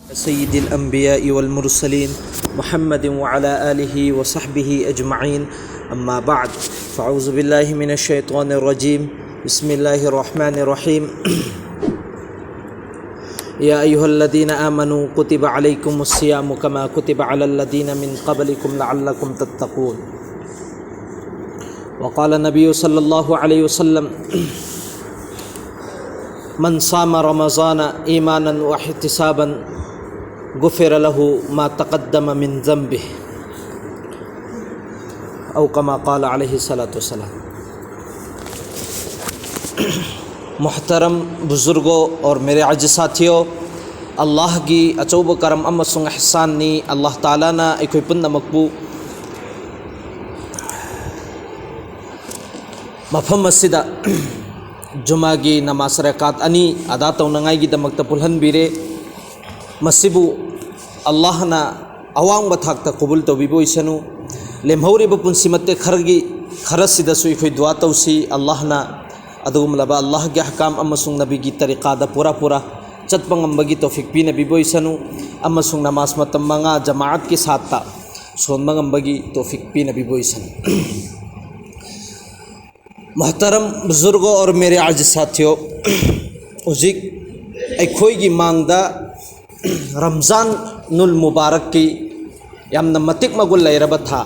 سيد الأنبياء والمرسلين محمد وعلى آله وصحبه أجمعين أما بعد فأعوذ بالله من الشيطان الرجيم بسم الله الرحمن الرحيم يا أيها الذين آمنوا كتب عليكم الصيام كما كتب على الذين من قبلكم لعلكم تتقون وقال النبي صلى الله عليه وسلم من صام رمضان إيمانا واحتسابا غفر له ما تقدم من ذنبه أو كما قال عليه الصلاة والسلام। मोहतरम बुजुर्गों और मेरे आज साथियों, अल्लाह की अचौब करम अमसुंग एहसान नी अल्लाह ताला ना अखोई पुन्नमकबू मफम असिदा जुमागी नमाज रकात अनि अदा तौनंगाई दमकता पुलहनबीरे मसिबु अल्लाह ना अवांग बथाकता कबूल तौबीबो इसनु लेमहौरिबो पुंसिमत्ते खरसिदसु इखोई दुआ तौसी अल्लाह ना अदुगुमलबा अल्लाह के अहकाम अमसुंग नबी की तरीक़ादा पूरा चतपंगंबगी तौफीक पीने बिबो इसनु अमसुंग नमाज मतम मंगा जमाअत के साथ सोनमंगंबगी तौफीक पीने बिबो इसनु। मोहतरम बुजुर्गों और मेरे आज साथियों, उजिक अखोई मांगदा रमज़ानुल मुबारक की यामना मतिक मगुल लैरबा था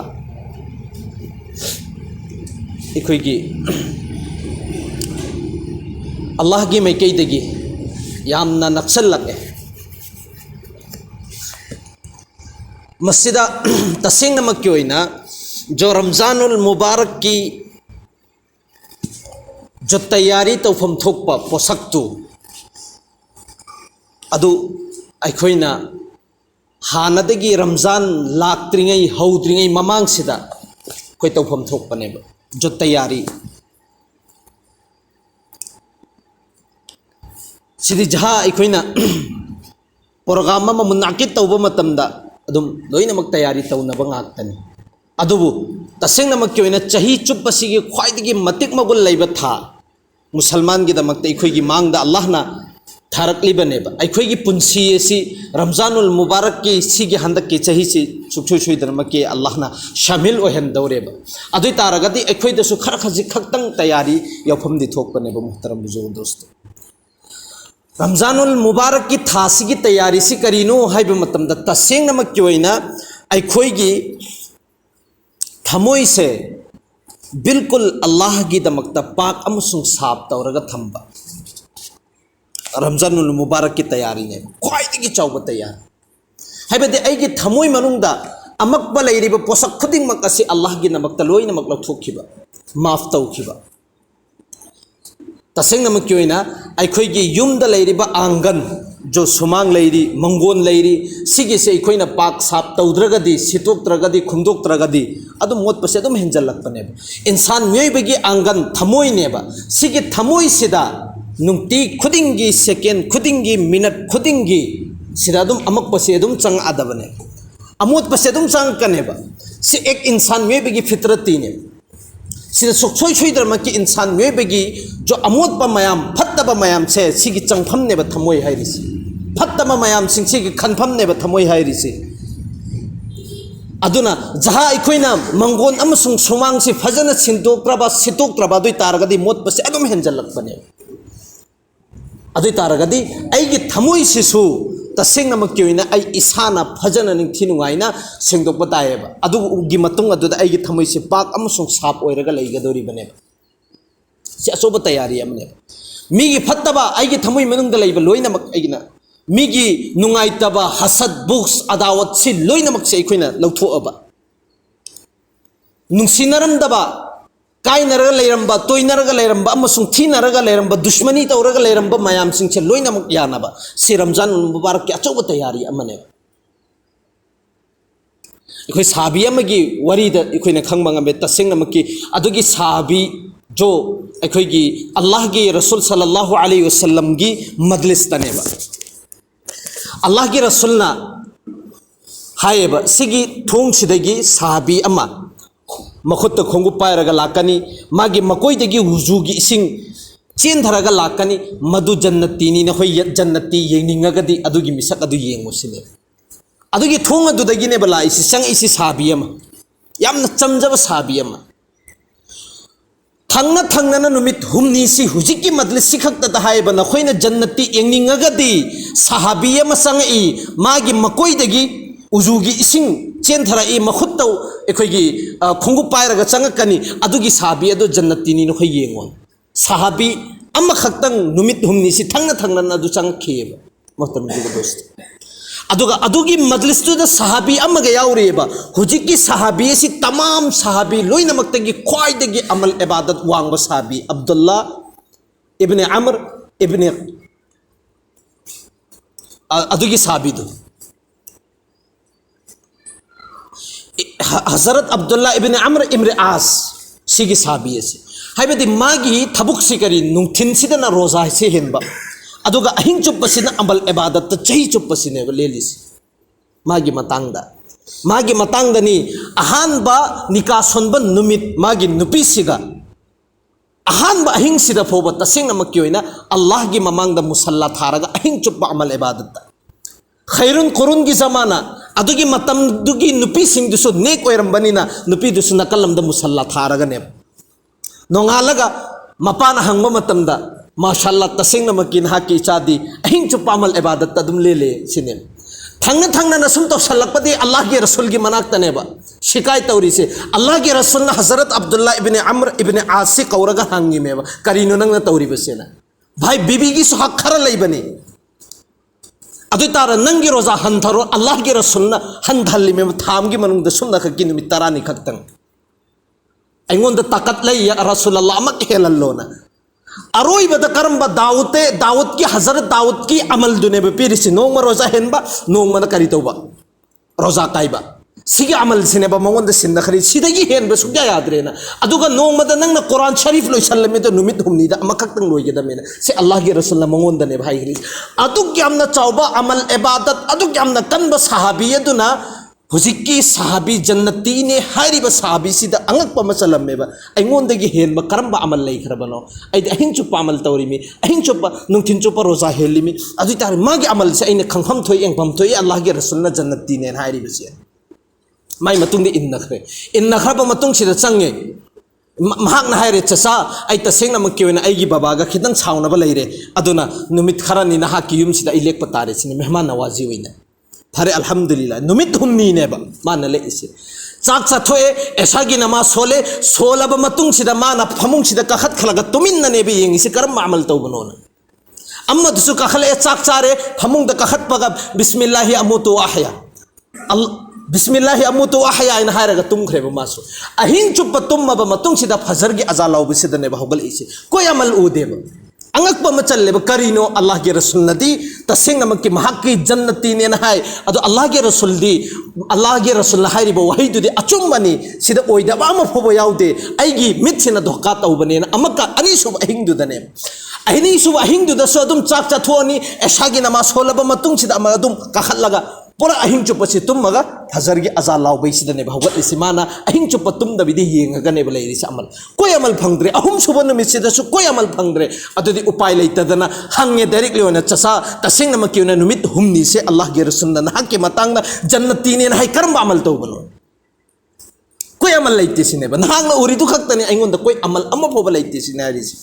अखोई अल्लाह की मैकैदगी यामना नक्सलके मस्जिदा तसेंगनमक्की ओइना जो रमज़ानुल मुबारक की जो तैयारी तौफम थोकपा पोसक्तु अदु अखोइना हानदगी रमज़ान लाक्त्रिङै हौद्रिङै ममांगसिदा कोई तौफम थोकपनेबा जो तैयारी सिदी जहाँ अखोइना प्रोग्राम अमा मुनाकिद तौबा मतमदा अदुम लोइनमक तैयारी तौनबा ngaktani अदुबु तसेंगनमक्की ओइना चाही चुप्पसिगी ख्वाइदगी मतिक मगुल लैबा था मुसलमान की दमकता अखोइगी मांगदा अल्लाहना थारकलिबनेबा अखोइगी पुंसी एसी रमज़ानुल मुबारक की सिगी हंदक की चाही से सुखसुई दरमके अल्लाहना शामिल ओहनदौरेबा अदुई तारगदी अखोइदसु खर खजि खक्तंग तैयारी यौफमदि थोकपनेबा। मुहतरम बुजुर्ग दोस्तों, रमज़ानुल मुबारक की थासी की तैयारी से करीनो हाइबा मतमदा तसेंगनमक्की ओइना अखोइगी थमोई से बिल्कुल अल्लाह की दमकता पाक अमसुंग साफ तौरगा थंबा रमज़ानुल मुबारक की तैयारी ने ख्वाइदगी चौबा तैयारी हाइबदि अइगी थमोई मनुंगदा अमकबा लैरिबा पोसक खुदिंगमक असि अल्लाह की नमकता लोइनमक लौथोखिबा माफ तौखिबा। तसेंगनमक्की ओइना अखोइगी युमदा लैरिबा आंगन जो सुमांग लैरी मंगोन लैरी सिगे से अखोइना पाक साफ तौद्रगदी सितोक्त्रगदी खुंदोक्त्रगदी अदुम मोतपसे अदुम हेंजलक्पनेबा इंसान मियोइबगी आंगन थमोइनेबा सिगे थमोइसिदा नुंगती खुदिंगी सेकेंड खुदिंगी मिनट खुदिंगी सिदा अदुम अमकपसे अदुम चंग आदबने अमोतपसे अदुम चंग कनेबा सि एक इंसान मियोइबगी फितरतीने सिदा सुखसोई सोइदरमकी इंसान मियोइबगी जो अमोतपा मयाम फत्तबा मयाम से सिगी चंगफमनेबा थमोइ हाइरिसि फत्तबा मयाम सिंसिगी खनफमनेबा थमोइ हाइरिसि अदुना जहाँ अखोइना मंगोन अमसुंग सुमांगसि फजना सिंदोक्त्रबा सितोक्त्रबा दुई तारगदी मोतपसे अदुम हेंजलक्पने अदुई तारगदी अइगी थमोइसिसु तसेंगनमक्की ओइना अइ इसाना फजना निंथि नुगाइना सेंदोक्पा तायेबा अदुगी मतुंग अदुदा अइगी थमोइसि पाक अमसुंग साफ ओइरगा लैगदोरिबनेबा सि अचोबा तैयारी अमनेबा मीगी फत्तबा अइगी थमोइ मनुंगदा लैबा लोइनमक अइगिना मीगी नुगाइतबा हसद बुक्स अदावत सि लोइनमक से अखोइना लौथोअबा नुंसिनरमदबा कायनरगा लैरंबा तोयनरगा लैरंबा अमसुंग थिनरगा लैरंबा दुश्मनी तौरगा लैरंबा मयाम सिंगसे लोइनमक यानबा सि रमज़ानुल मुबारक की अचौबा तैयारी अमने अखोइ साबी अमगी वरीदा अखोइना खंगबा ngame तसेंगनमकी अदुगी साबी जो अखोइगी अल्लाह की रसूल सल्लल्लाहु अलैहि वसल्लम की मजलिस तनेबा अल्लाह की रसूलना हायेबा सिगी थोंगसिदगी साबी अमा मखुत खोंगु पायरगा लाकनी मागी मकोइदगी वुजुगी इसिंग चेंधरगा लाकनी मधु जन्नतीनी ने होय जन्नती येंगनिंगगदी अदुगी मिसक अदु येंगोसिने अदुगी थोंग अदुदगिने बला इसी संग इसी साबियम यामना चमजब साबियम थंगना थंगना नुमित हुमनी सी हुजिकी मदलिस सिखक्ता हायब नखोइना जन्नती येंगनिंगगदी साहाबियम संग ई मागी मकोइदगी उजुगी इसिंग चेंधरा ई मखुत्तौ एखोइगी खोंगु पायरगा चंगकनी अदुगी साबी अदु जन्नतीनी नो होय येंगोन साहाबी अम्मा खक्तंग नुमित हुमनी सी थंगना थंगना अदु चंगखेब मोहतरम जी दोस्त अदुगा अदुगी मजलिस तुदा साहाबी अम्मगा याउरेबा हुजिकी साहाबी सी तमाम साहाबी लोइनमक्तगी ख्वाइदगी अमल इबादत वांगबा साहाबी अब्दुल्ला इब्ने अमर इब्ने अदुगी साहाबी दु हजरत अब्दुल्ला इब्ने अमर इब्ने आस सिगी साहाबी से हाइबदी मागी थबुक सिकरी नुंथिन सिदना रोजा से हेनबा अदुगा अहिंग चुप्पसिना अमल इबादत चही चुप्पसिने लेलिस मागी मतंगदनी अहानबा निका सोनबा नुमित मागी नुपिसिगा अहानबा अहिंग सिदा फोबा तसेंगनमक्की ओइना अल्लाह गी ममांगदा मुसल्ला थारगा अहिंग चुप्पा अमल इबादत खैरुन कुरुन की जमाना अदुगी मतम दुगी नुपी सिंह दुसु नेक ओइरंबनिना नुपी दुसु नकलमदा मुसल्ला थारगने नोंगालगा मपान हंगबा मतमदा माशाअल्लाह तसेंगनमक्की नहाकी इचादी अहिंग चुप्पा अमल इबादत अदुम ले सिने थंगना थंगना नसुम तो सलकपदी अल्लाह के रसूल की मनाक्तनेबा शिकायत तौरी से अल्लाह के रसूल ने हजरत अब्दुल्ला इब्ने अमर इब्ने आस से कौरगा हांगी मेबा करीनो नंग तौरी बसेना भाई बीबी की सुहाग खर लईबनी अदु तारा नंगी रोजा हंथरो अल्लाह के रसूल ने हंधल्ली में थाम की मनुंग द सुन्ना खकी नुमित तरानी खक्तंग अइंगोंद ताकत लई या रसूल अल्लाह अमक हेलल्लोना अरोई बद करम दाऊद की हजरत दाऊद की अमल दुने पीरिसी नोंग रोजा हेनबा नोंग मन करी तौबा रोजा काइबा सिगे अमल सिनेबा मंगोंद सिंदा खरी सिदगी हेनबा सुग्या याद्रेना अदुगा नोंग मद नंग कुरान शरीफ लोइसल्लमे तो नुमित हुमनीदा अमखक्तंग लोइगेदमेना से अल्लाह के रसूल मंगोंद ने भाई हरी अदुग यामना चावबा अमल इबादत अदुग यामना कनबा सहाबी यदुना हुजिकी सहाबी जन्नती ने हारिब सहाबी सिदा अंगक मसलमेबा अइंगोंदगी हेनबा करंबा अमल लैखरबनो अइद अहिंग चुप्पा अमल तौरिमी अहिंग चुप्पा नुंथिन चुप्पा रोजा हेलिमी अदु तार मागी अमल से अइने खंगफम थोय एंगफम थोय अल्लाह के रसूलना जन्नती ने हारिबसे माई मतुंग इन्नखरबा मतुंग सिदा चंगे महाकना हायरे चसा अइ तसेंगना मक्की ओइना अइगी बाबागा खितंग छावनबा लैरे अदुना नुमित खरानी नहाकी युम सिदा इलेकपा तारे सिने मेहमान नवाजी ओइना थारे अल्हम्दुलिल्लाह नुमित हुमनी नेबा माना ले इसे चाक चाथोए ऐसा की नमाज सोलब मतुंग सिदा माना फमुंग सिदा कखत खलगा तुमिन नेबे येंग इसे करम अमल तौबनोना अम्मा दुसु कखले चाक चारे फमुंग द कखत पगा बिस्मिल्लाहि अमुतु अहया बिस्मिल्लाहि अमुतु अहया इन हायरगा तुमखरेबा मासु अहिंग चुप्प तुमबा मतुंग सिदा फजर की अजा लाउब सिदा नेबा होगल इसे कोई अमल उदेबा अंगक मचल करीनो अल्लाह के रसूल नदी तसेंग की महाकी जन्नती ने हाय अदो अल्लाह के रसूल दी अल्लाह के रसूल हायरिब वहीदुदी अचुम्बनी सिदा ओइदबा अम फोबो याउदे आइगी मिथिना धोका तौबनेना अमका अनिसुब अहिंगदुदने अहिनीसुब अहिंगदुदसो अदुम चाक चाथोनी एसागी नमाज सोलब मतुंग सिदा अम अदुम कखलगा पूरा अहिंग चुप्पसी तुमगा फजर की अजा लाउबै सिदने भगवतलिसि माना अहिंग चुप्प तुमदबिदि येंगगने बलैरिसि अमल कोई अमल फंगद्रे अहुम सुबन मिसिदसु कोई अमल फंगद्रे अदुदि उपाय लेतदना हंगे डायरेक्टली ओना चसा तसिंग नमकी ओना नुमित हुमनी से अल्लाह के रसूल ना हक के मतंगना जन्नती ने हाय करम अमल तौबनो कोई अमल लेते सिनेबा नहांगना उरिदु खक्तने अइंगोंद कोई अमल अम फोबा लेते सिनारिसि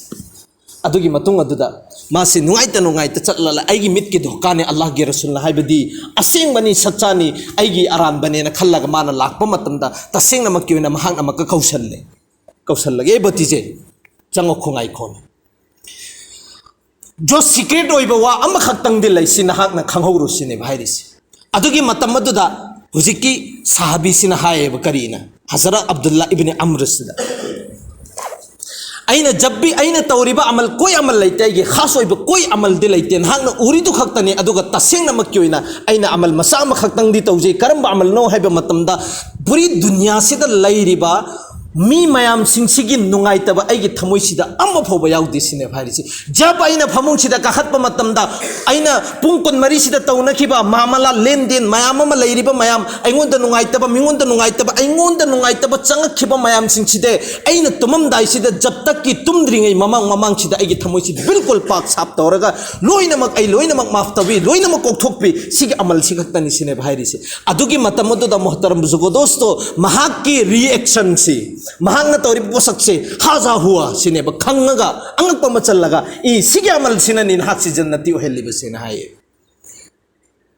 अदुगी मतुंग अदुदा मासी नुंगाइता चलला आइगी मिट की धोकाने अल्लाह के रसूल हाइबदी असेंग बनी सच्चानी आइगी अरान बनेना खल्लगा माना लाकपा मतमदा तसेंग नमकी ओइना महांग नमक कौशल्लगे बतिजे चंगो खुंगाई खोन जो सीक्रेट ओइबा वा अम खक्तंग दि लैसि नहाकना खंगौरु सिने भाइरिसि अदुगी मतम अदुदा हुजिकी सहाबी सिना हायब करीना हजरत अब्दुल्ला इब्ने अमर सिदा अइना जब भी अइना तौरिबा अमल कोई अमल लेते ये खास होइबा कोई अमल दि लेते नहाकना उरिदु खक्तने अदुगा तसेंग नमकी ओइना अइना अमल मसा खक्तंग दि तौजे करम अमल नो हाइबा मतमदा पूरी दुनिया सिदा लैरिबा मी मयाम सिंसिगी नुंगाई तब आइगे थमोई सिदा अम्म फोबा याउदि सिने भाइरिसि जब आइना फमुंग सिदा काखत प मतमदा आइना पुंग कुन मरी सिदा तौनखिबा मामला लेनदेन मयाम अमा लैरिबा मयाम आइगोंद नुंगाई तब मिगोंद नुंगाई तब आइगोंद नुंगाई तब चंगखिबा मयाम सिंसिदे आइना तुमम दाइ सिदा जब तक की तुमद्रिङै ममांग ममांग सिदा आइगे थमोई सि बिल्कुल पाक साफ तौरगा लोइनमक आई लोइनमक माफ तबि लोइनमक कोकथोकपि सिगे अमल सिगतनि सिने भाइरिसि अदुगी मतमदुदा मोहतरम बुजुगो दोस्तो महाक की रिएक्शन सी महांगना तौरी पोसक से हाजा हुआ सिने ब खंगगा अंगक प मचलगा ई सिगे अमल सिने निन हाक सी जन्नती ओहेली बसिना हाय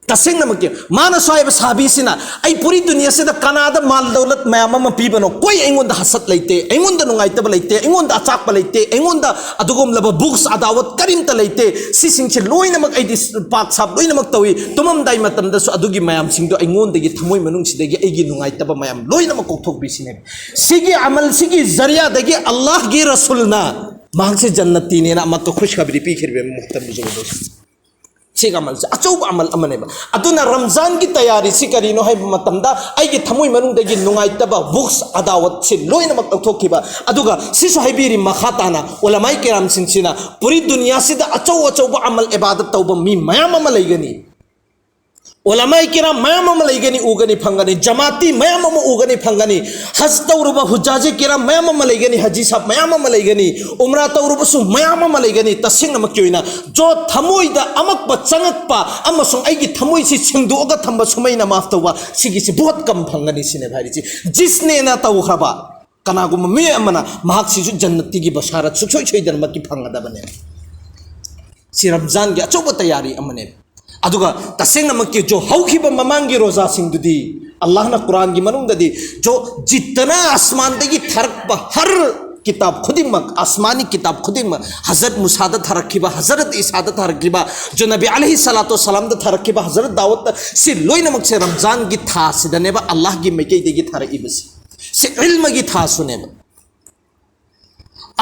तसेंग नमके माना स्वाइब साबी सिना आई पूरी दुनिया से द कनादा माल दौलत मयाम म पीबनो कोई एंगोंद हसत लेते एंगोंद नुंगाइतब लेते एंगोंद अचाकप लेते एंगोंद अदुगम लब बुक्स अदावत करिमत लेते सिसिंग से लोइनमक आई दिस पाक साब लोइनमक तवी तुमम दाइ मतम दसु अदुगी मयाम सिंग दो एंगोंद दगी थमोय मनुंग सिदगी एगी नुंगाइतब मयाम लोइनमक कोकथोक बिसिने सिगी अमल सिगी जरिया दगी अल्लाह गी रसूलना मांग से जन्नती ने ना मक खुशखबरी पीखिरबे मुहतरम बुजुर्गो सिग अमल से अचौब अमल अमनेबा अदुना रमजान की तैयारी सि करिनो है मतमदा आइगे थमोय मनुंगदगी नुंगाइतबा बुक्स अदावत से लोइनमक लौथोखिबा अदुगा सिसु हाइबिरी मखाताना उलमाई किराम सिंसिना पूरी दुनिया से अचौ अचौब अमल इबादत तौब मी मयाम अमा लैगनी उलमाई किराम मयाम अमा लैगनी उगनी फंगनी जमाती मयाम अमा उगनी फंगनी हज तौरुबा हुज्जाजे किराम मयाम अमा लैगनी हजी साहब मयाम अमा लैगनी उमरा तौरुबसु मयाम अमा लैगनी तसिंग नमक्योइना जो थमोइदा अमकपा चंगकपा अमसुंग आइगी थमोइ सि सिंगदोगा थंबा सुमैना माफ तौबा सिगी सि बहुत कम फंगनी सिने भाइरिसि जिसने ना तौखबा कनागुम मे अमना महाक सिजु जन्नती की बशारत सुछोय छोय दरमकी फंगदबने सि रमजान की अचौब तैयारी अमने अदुगा तसेंग नमक्की जो हौखिबा ममांगी रोजा सिंगदुदी अल्लाह ना कुरान की मनुंगददी जो जितना आसमान दगी थरकबा हर किताब खुदिमक आसमानी किताब खुदिमक हजरत मुसाद थरकिबा हजरत इसाद थरकिबा जो नबी अलैहि सलातो सलाम द थरकिबा हजरत दाऊद से लोइनमक से रमजान की था सिदनेबा अल्लाह की मैके देगी थरइबसी से इल्म की था सुनेबा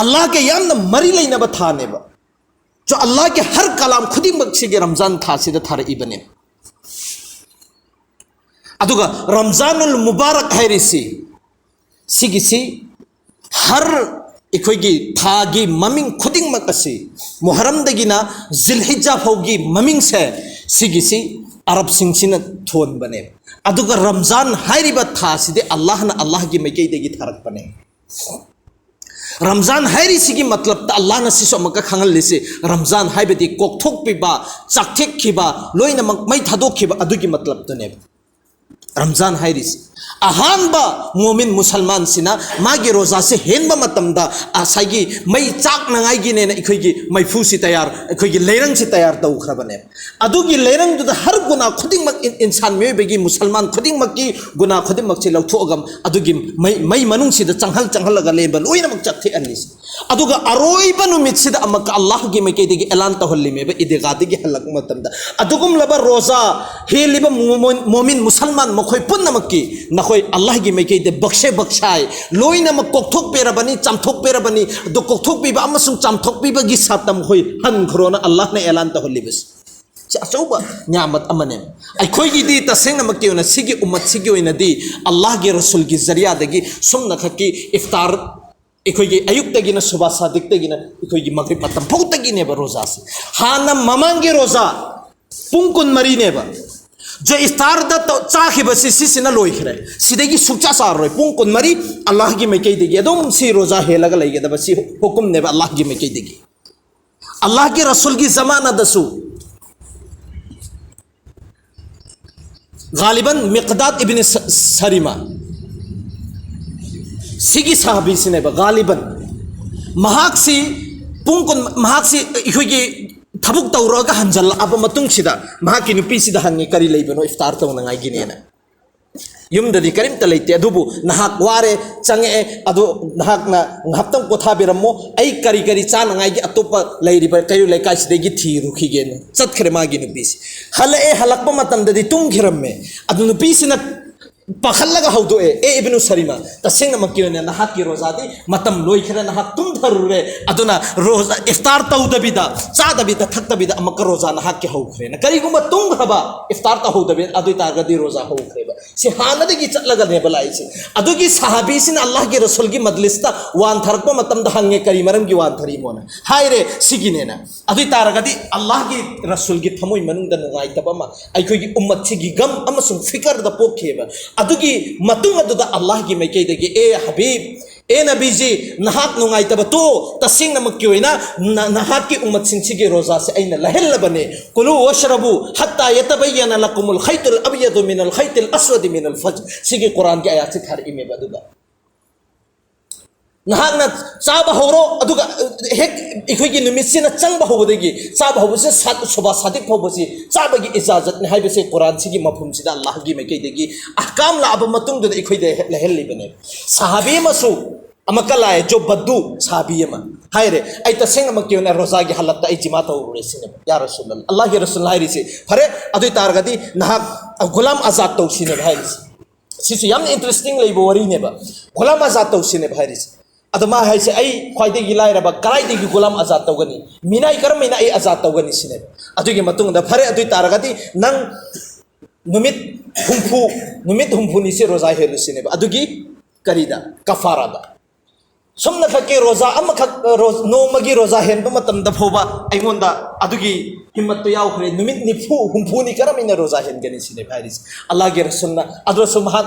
अल्लाह के याम न मरी लेनबा थानेबा जो अल्लाह के हर कलाम खुदिमक से रमजान था सिद थरइबने अदुगा रमजानुल मुबारक हैरिसी सिगिसी हर इखोगी थागी ममिंग खुदिंगमक असि मुहर्रम दगिना जिलहिज्जा फौगी ममिंग से सिगिसी अरब सिंसिन थोन बने अदुगा रमजान हाइरिबा था सिदे अल्लाह न अल्लाह की मैके देगी थरक बने रमजान हाइरी सिगी मतलब अल्लाह न सिसो मका खंगल लिसे रमजान हाइबदी कोकथोक पिबा चाकथेक खिबा लोइनमक मै थादोखिबा अदुगी मतलब तने रमजान हाइरिस अहानबा मोमिन मुसलमान सिना मागी रोजा से हेनबा मतमदा आसागी मै चाक नंगाइगी ने इखोगी मैफू सि तैयार इखोगी लेरंग सि तैयार तौखरबने अदुगी लेरंग दुदा हर गुना खुदिंगमक इंसान मेबेगी मुसलमान खुदिंगमक की गुना खुदिंगमक से लौथोगम अदुगी मै मनुंग सिदा चंगहल चंगहलगा लेबा लोइनमक चक्थे अनिस अदुगा अरोइबा नुमित सिदा अमक अल्लाह की मैकेदिगी एलान तहल्ली मेबा इदेगादिगी हलक मतमदा अदुगुम लबा रोजा हेलिबा मोमिन मुसलमान मखोय पुन्नमकी नखोय अल्लाह की मैके दे बख्शे बख्शाय लोइनमक कोकथोक पेरबनी चामथोक पेरबनी दो कोकथोक पिबा अमसुंग चामथोक पिबगी सातम होय हनखरोना अल्लाह ने एलान तहल्लिबस अचौबा न्यामत अमने अखोगी दी तसेंग नमकी ओना सिगी उम्मत सिगी ओइना दी अल्लाह के रसूल की जरिया दगी सुमना खकी इफ्तार इखोगी अयुक तगिना सुबह सादिक तगिना इखोगी मगरिब मतम फौ तगिने रोजा से हाना ममांगे रोजा पुंकुन मरी नेबा जो इफ्तार द तो चाखिबसी सिसिना लोइखरे सिदेगी सुचा सार रोय पुंकुन मरी अल्लाह की मैके देगी अदम सी रोजा हेलगा लैगे दबसी हुकुम नेबा अल्लाह की मैके देगी अल्लाह के रसूल की जमाना दसु गालिबन मिक़दाद इब्न सरिमा सिगी साहबी सिनेबा गालिबन महाक्सी पुंकुन महाक्सी इखोगी थबुक तौरगा हंजल अब मतुंग सिदा महाकी नुपी सिदा हंगे करी लेबनो इफ्तार तौनंगाई गिनेना युमददी करिमता लेते अदुबु नहाक वारे चंगे अदु नहाकना ngaptang pothabiramo ai kari kari chanangai gi atopa leiriba kayu lekai sidegi thirukhigene chatkhre magi nupisi halae halakpa matamdadi tungkhiramme adu nupisina pakhalaga haudoe ibnu sarima tasengna makione nahak ki rozadi matam loi khira nahak tum tharure aduna roza iftar taudabida sadabida thaktabida amak roza nahak ki haukhre na kari guma tung khaba iftar ta haudabida adu targadi roza haukhre si hanade gi chatlaga ne balai si adu gi sahabi sin allah ki rasul gi majlis ta wan tharkpa matam da hange kari maram gi wan thari mona haire sigine na adu targadi allah gi rasul gi thamoi manung da ngai tabama ai khoi gi ummat chi gi gam amasung fikar da pokheba adugi matung aduda Allah gi mai degi e habib e nabi ji nahak nungai tabato tasing na makyoina nahak ki ummat singsi gi roza se aina lahel bane kulu washrabu hatta yatabayyana lakumul khaytul abyad min al khaytil aswad min al fajr sigi quran gi ayat se khar ime baduda nahak na chaba horo aduga hek ikhoi gi numit sina changba hobodegi chaba hobose sat soba sadik hobosi chaba gi ijazat ne haibese quran sigi mafhum sida allah gi mai degi ahkam la aba matung de ikhoi de lehel bane sahabi masu amakala jo baddu sahabi ma haire ai ta seng amakiona roza gi halat ai jima ta ure sine ya rasulullah allah gi rasulullah hairi se phare adu targadi nahak gulam azat to sine hairi sisu yam interesting leibo wari ne ba gulam azat to sine hairi adama hai se ai khwai de gi lai ra ba karai de gi gulam azat to gani minai karam mina ai azat to gani sine adu gi matung da phare adu targadi nang numit humpu ni se roza helu sine ba adu gi karida kafara da somna khake roza am khak no magi roza hen ba matam da phoba aingonda adugi himmat to yaw khre numit ni humpu ni karamina roza hen gani sine bhairis allah ge rasulna adu subhan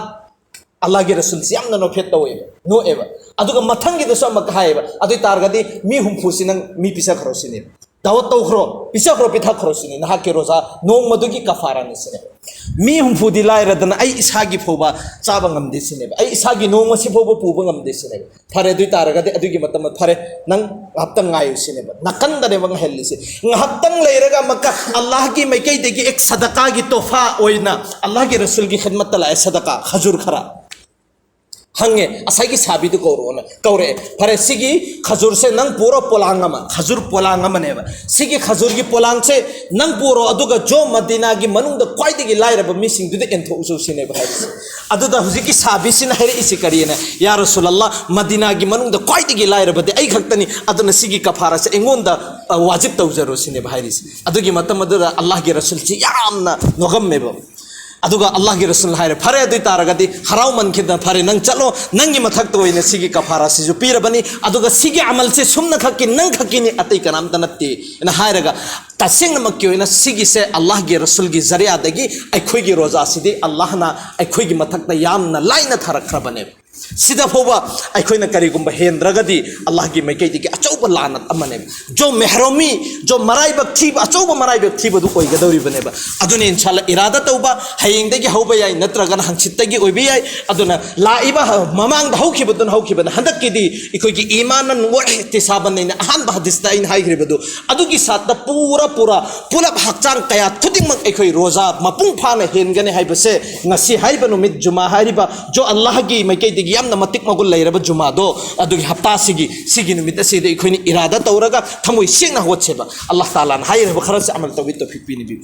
allah ge rasul siamna no phet tawe no eba aduga mathangi da so mak haeba adu targadi mi humpu sinang mi pisa khro sine dawat to khro pisa khro pitha khro sine na ke roza no madugi kafara ni sine mi humpu di lai radana ai isagi phoba chaba ngam de sine ai isagi no ma si phoba puba ngam de sine phare du taragadi adugi matam phare nang haptang ngayu sine ba nakan da ne bang helli se ngahaptang leiraga makka allah ki mai kai de ki ek sadaqa gi tofa oina allah ki rasul ki khidmat la sadaqa khajur khara hange asagi sabi du korona kaure phare sigi khajur se nang puro polangama khajur polangama ne ba sigi khajur gi polang se nang puro aduga jo madina gi manung da kwai de gi laira ba missing du de entho usu sine ba adu da huji ki sabi sin haire isi karina ya rasulullah madina gi manung da kwai de gi laira ba de ai khaktani aduna sigi kafara se engon da wajib tawzaro sine ba hairi adu gi matam adu allah gi rasul chi yamna nogam me ba aduga allah gi rasul haire phare adu taragadi harau man khidna phare nang chalo nang gi mathak to ine sigi kafara si ju pirabani aduga sigi amal se sumna khakki nang khakki ni atai kanam tanatti ina hairaga tasing na makyo ina sigi se allah gi rasul gi zariya dagi ai khoi gi roza sidi allah na ai khoi gi mathak ta yamna laina tharakhrabane sida phoba ai khoi na kari gumba hendragadi allah gi mai kai digi achauba lanat amane jo mehrami jo marai bak thi achauba marai bak thi badu koi gadori bane ba adune inshallah irada tauba hayeng dagi hauba yai natraga na hangchit tagi oibi yai aduna laiba mamang da hauki budun hauki bana handak ki di ikoi gi imanan wa ihtisaban ne ahan ba hadis ta in hai gre badu adugi sat da pura pulap hakchang kaya thuding mak ikoi roza mapung phana hen gane hai base ngasi hai banu mit juma hari ba jo allah gi mai kai digi yamna matik magul lairaba juma do adugi hapta sigi numit aside ikoi ni irada tauraga thamoi sengna hocheba allah taala na hayre ba kharas amal tawit to fikpini bi